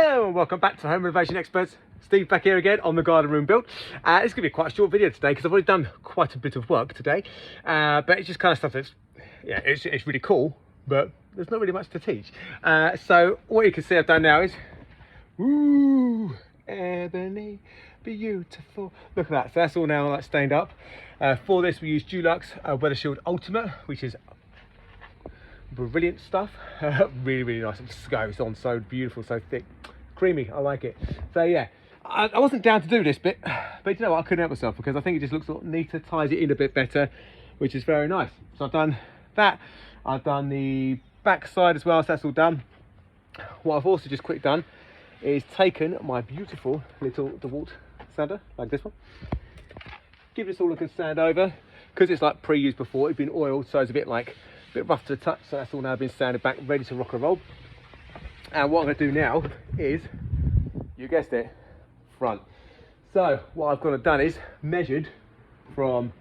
Hello and welcome back to Home Renovation Experts. Steve back here again on the garden room build. It's going to be quite a short video today because I've already done quite a bit of work today. But it's just kind of stuff that's, yeah, it's really cool, but there's not really much to teach. So what you can see I've done now is, ooh, ebony, beautiful. Look at that. So that's all now like stained up. For this we use Dulux Weather Shield Ultimate, which is brilliant stuff. Really nice. It just goes on so beautiful, so thick, creamy. I like it. So yeah, I wasn't down to do this bit, but you know what, I couldn't help myself because I think it just looks a lot neater, ties it in a bit better, which is very nice. So I've done that. I've done the back side as well, so that's all done. What I've also just quick done is taken my beautiful little DeWalt sander, like this one, give this all a good sand over, because it's like pre-used before, it's been oiled, so it's a bit rough to the touch. So that's all now been sanded back, ready to rock and roll. And what I'm going to do now is, you guessed it, front. So what I've gone and done is measured from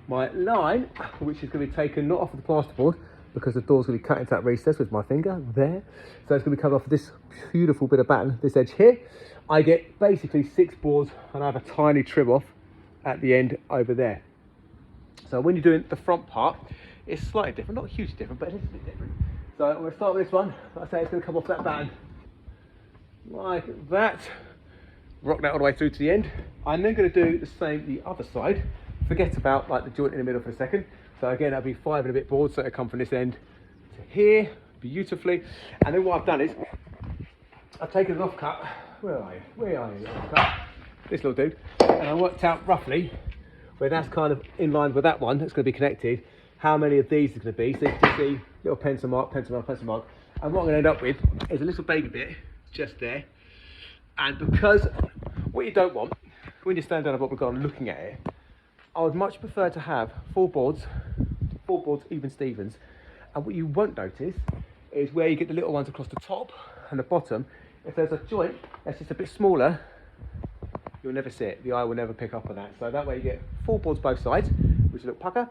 my line, which is going to be taken not off of the plasterboard because the door's going to be cut into that recess with my finger there. So it's going to be cut off this beautiful bit of batten, this edge here. I get basically 6 boards and I have a tiny trim off at the end over there. So when you're doing the front part, it's slightly different, not hugely different, but a little bit different. So I'm going to start with this one. Like I say, it's going to come off that batten like that. Rock that all the way through to the end. I'm then going to do the same the other side. Forget about like the joint in the middle for a second. So again, that'll be 5 and a bit boards, so it'll come from this end to here beautifully. And then what I've done is I've taken an offcut. Where are you? Where are you? Offcut. This little dude. And I worked out roughly where that's kind of in line with that one that's going to be connected, how many of these is going to be. So you can see little pencil mark, pencil mark, pencil mark. And what I'm going to end up with is a little baby bit just there. And because what you don't want when you stand down above the garden looking at it, I would much prefer to have 4 boards even Stevens. And what you won't notice is where you get the little ones across the top and the bottom. If there's a joint that's just a bit smaller, you'll never see it. The eye will never pick up on that. So that way you get 4 boards both sides, which look pucker,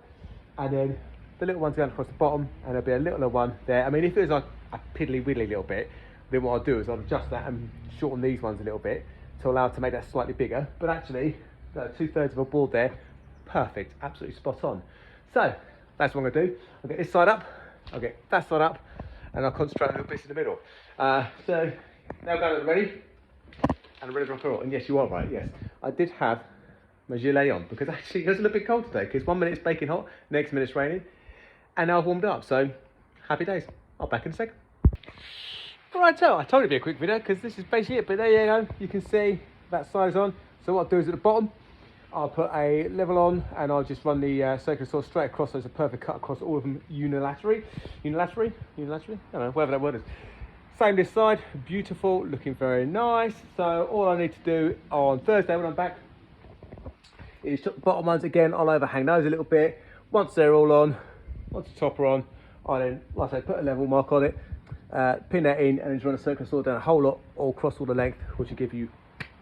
and then the little ones going across the bottom, and there'll be a little one there. I mean, if it was like a piddly widdly little bit, then what I'll do is I'll adjust that and shorten these ones a little bit to allow it to make that slightly bigger. But actually, 2/3 of a board there, perfect, absolutely spot on. So that's what I'm going to do. I'll get this side up, I'll get that side up, and I'll concentrate on little bits in the middle. So now going ready, and I'm ready to rock and roll. And yes, you are right, yes. I did have my gilet on because actually it was a little bit cold today because 1 minute it's baking hot, next minute it's raining, and now I've warmed up, so happy days. I'll be back in a second. Alright, so I told you it'd be a quick video because this is basically it, but there you go, you can see that side is on. So what I'll do is at the bottom, I'll put a level on and I'll just run the circular saw straight across, so it's a perfect cut across all of them unilaterally, I don't know, whatever that word is. Same this side, beautiful, looking very nice. So all I need to do on Thursday when I'm back is the bottom ones again, I'll overhang those a little bit. Once they're all on, once the top are on, I then, like I say, put a level mark on it, pin that in, and then just run a circular saw down a whole lot all across all the length, which will give you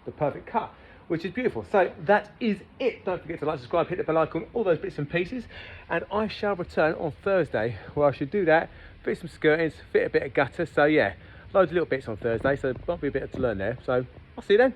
the perfect cut, which is beautiful. So that is it. Don't forget to like, subscribe, hit the bell icon, all those bits and pieces, and I shall return on Thursday where I should do that, fit some skirtings, fit a bit of gutter. So yeah, loads of little bits on Thursday, so might be a bit to learn there. So I'll see you then.